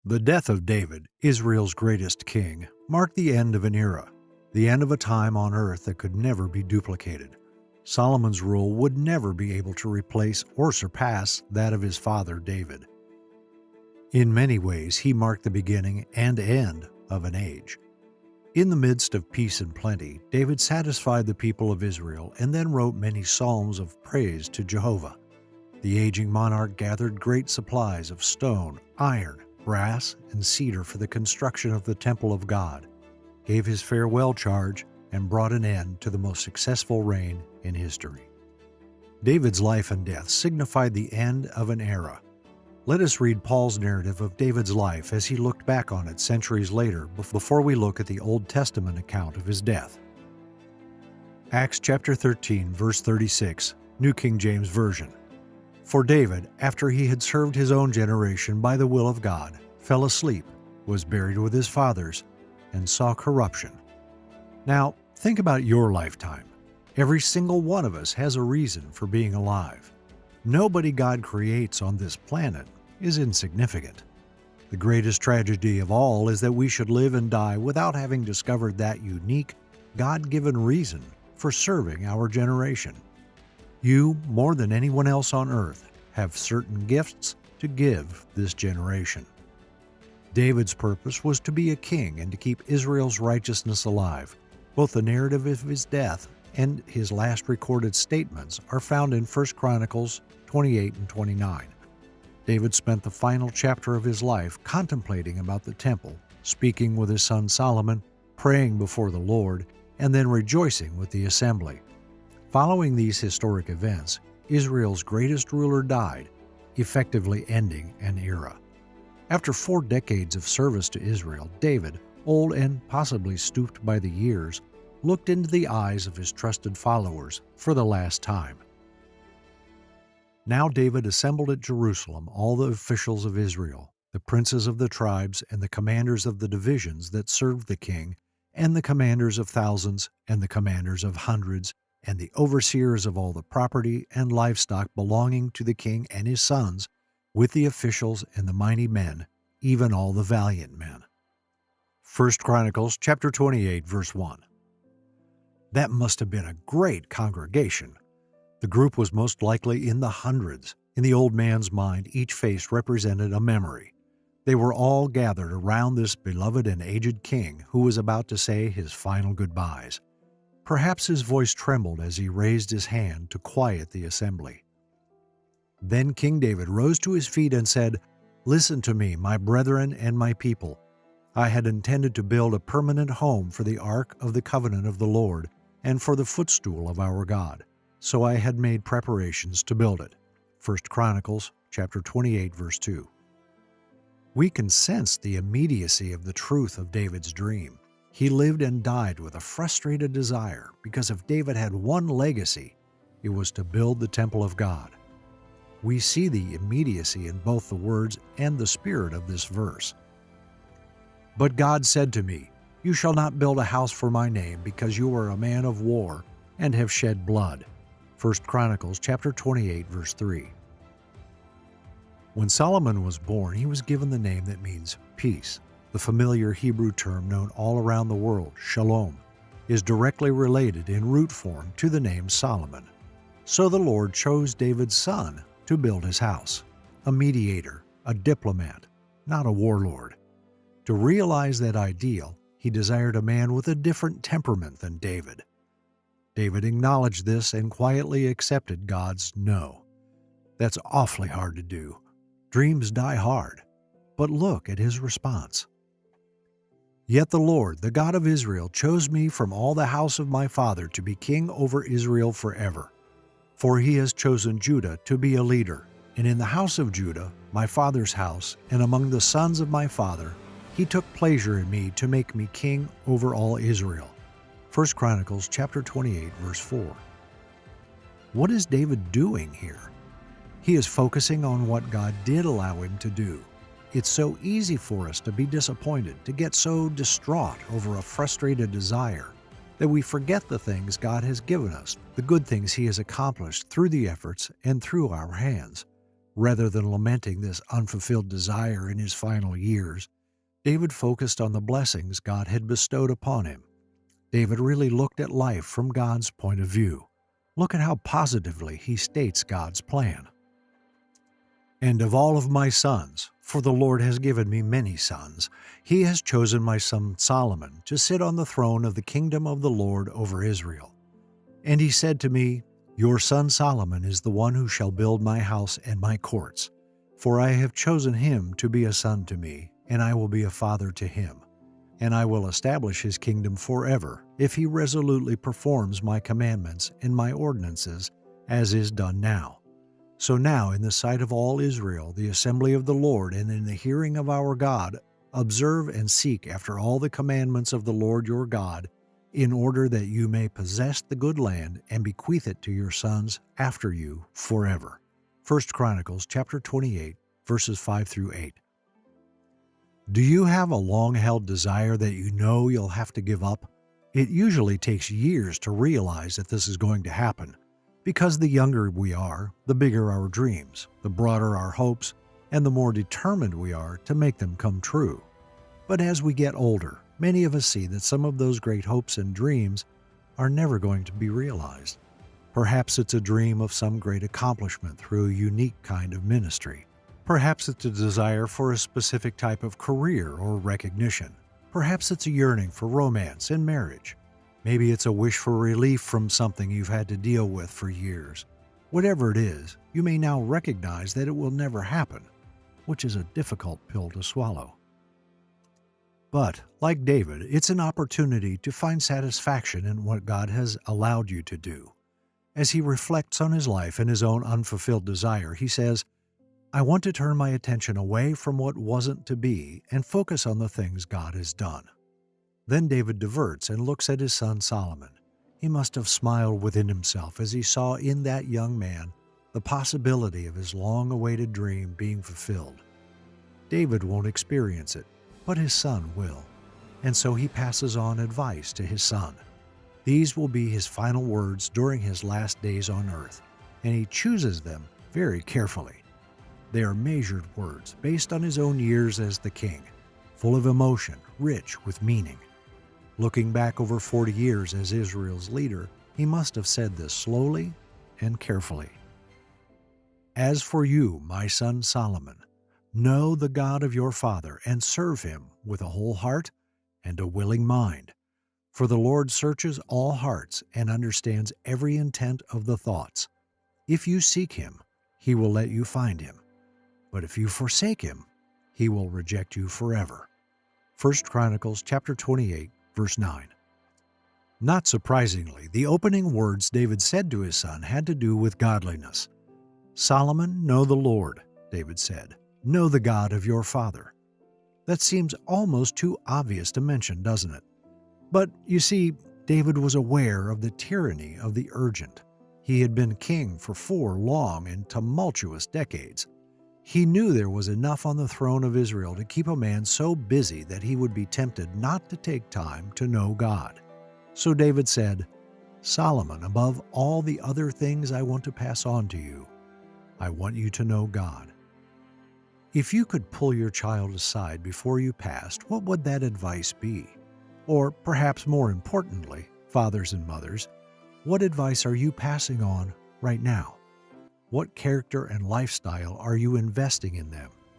The death of David, Israel's greatest king, marked the end of an era, the end of a time on earth that could never be duplicated. Solomon's rule would never be able to replace or surpass that of his father David. In many ways, he marked the beginning and end of an age. In the midst of peace and plenty, David satisfied the people of Israel and then wrote many psalms of praise to Jehovah. The aging monarch gathered great supplies of stone, iron, brass, and cedar for the construction of the temple of God, gave his farewell charge, and brought an end to the most successful reign in history. David's life and death signified the end of an era. Let us read Paul's narrative of David's life as he looked back on it centuries later before we look at the Old Testament account of his death. Acts chapter 13, verse 36, New King James Version. For David, after he had served his own generation by the will of God, fell asleep, was buried with his fathers, and saw corruption. Now, think about your lifetime. Every single one of us has a reason for being alive. Nobody God creates on this planet is insignificant. The greatest tragedy of all is that we should live and die without having discovered that unique, God-given reason for serving our generation. You, more than anyone else on earth, have certain gifts to give this generation. David's purpose was to be a king and to keep Israel's righteousness alive. Both the narrative of his death and his last recorded statements are found in 1 Chronicles 28 and 29. David spent the final chapter of his life contemplating about the temple, speaking with his son Solomon, praying before the Lord, and then rejoicing with the assembly. Following these historic events, Israel's greatest ruler died, effectively ending an era. After 4 decades of service to Israel, David, old and possibly stooped by the years, looked into the eyes of his trusted followers for the last time. Now David assembled at Jerusalem all the officials of Israel, the princes of the tribes and the commanders of the divisions that served the king, and the commanders of thousands and the commanders of hundreds, and the overseers of all the property and livestock belonging to the king and his sons, with the officials and the mighty men, even all the valiant men. 1 Chronicles chapter 28, verse 1. That must have been a great congregation. The group was most likely in the hundreds. In the old man's mind, each face represented a memory. They were all gathered around this beloved and aged king who was about to say his final goodbyes. Perhaps his voice trembled as he raised his hand to quiet the assembly. Then King David rose to his feet and said, "Listen to me, my brethren and my people. I had intended to build a permanent home for the ark of the covenant of the Lord and for the footstool of our God. So I had made preparations to build it." 1 Chronicles chapter 28, verse 2. We can sense the immediacy of the truth of David's dream. He lived and died with a frustrated desire because if David had one legacy, it was to build the temple of God. We see the immediacy in both the words and the spirit of this verse. But God said to me, "You shall not build a house for my name because you are a man of war and have shed blood." 1 Chronicles chapter 28, verse 3. When Solomon was born, he was given the name that means peace. The familiar Hebrew term known all around the world, shalom, is directly related in root form to the name Solomon. So the Lord chose David's son to build his house, a mediator, a diplomat, not a warlord. To realize that ideal, he desired a man with a different temperament than David. David acknowledged this and quietly accepted God's no. That's awfully hard to do. Dreams die hard. But look at his response. "Yet the Lord, the God of Israel, chose me from all the house of my father to be king over Israel forever. For he has chosen Judah to be a leader, and in the house of Judah, my father's house, and among the sons of my father, he took pleasure in me to make me king over all Israel." 1 Chronicles chapter 28, verse 4. What is David doing here? He is focusing on what God did allow him to do. It's so easy for us to be disappointed, to get so distraught over a frustrated desire, that we forget the things God has given us, the good things He has accomplished through the efforts and through our hands. Rather than lamenting this unfulfilled desire in his final years, David focused on the blessings God had bestowed upon him. David really looked at life from God's point of view. Look at how positively he states God's plan. And of all of my sons, for the Lord has given me many sons, he has chosen my son Solomon to sit on the throne of the kingdom of the Lord over Israel. And he said to me, Your son Solomon is the one who shall build my house and my courts. For I have chosen him to be a son to me, and I will be a father to him. And I will establish his kingdom forever, if he resolutely performs my commandments and my ordinances, as is done now. So now, in the sight of all Israel, the assembly of the Lord, and in the hearing of our God, observe and seek after all the commandments of the Lord your God, in order that you may possess the good land and bequeath it to your sons after you forever. 1 Chronicles chapter 28, verses 5 through 8. Do you have a long-held desire that you know you'll have to give up? It usually takes years to realize that this is going to happen, because the younger we are, the bigger our dreams, the broader our hopes, and the more determined we are to make them come true. But as we get older, many of us see that some of those great hopes and dreams are never going to be realized. Perhaps it's a dream of some great accomplishment through a unique kind of ministry. Perhaps it's a desire for a specific type of career or recognition. Perhaps it's a yearning for romance and marriage. Maybe it's a wish for relief from something you've had to deal with for years. Whatever it is, you may now recognize that it will never happen, which is a difficult pill to swallow. But, like David, it's an opportunity to find satisfaction in what God has allowed you to do. As he reflects on his life and his own unfulfilled desire, he says, I want to turn my attention away from what wasn't to be and focus on the things God has done. Then David diverts and looks at his son Solomon. He must have smiled within himself as he saw in that young man the possibility of his long-awaited dream being fulfilled. David won't experience it, but his son will, and so he passes on advice to his son. These will be his final words during his last days on earth, and he chooses them very carefully. They are measured words based on his own years as the king, full of emotion, rich with meaning. Looking back over 40 years as Israel's leader, he must have said this slowly and carefully. As for you, my son Solomon, know the God of your father and serve him with a whole heart and a willing mind. For the Lord searches all hearts and understands every intent of the thoughts. If you seek him, he will let you find him. But if you forsake him, he will reject you forever. 1 Chronicles chapter 28, verse 9. Not surprisingly, the opening words David said to his son had to do with godliness. Solomon, know the Lord, David said. Know the God of your father. That seems almost too obvious to mention, doesn't it? But you see, David was aware of the tyranny of the urgent. He had been king for 4 long and tumultuous decades. He knew there was enough on the throne of Israel to keep a man so busy that he would be tempted not to take time to know God. So David said, Solomon, above all the other things I want to pass on to you, I want you to know God. If you could pull your child aside before you passed, what would that advice be? Or perhaps more importantly, fathers and mothers, what advice are you passing on right now? What character and lifestyle are you investing in them?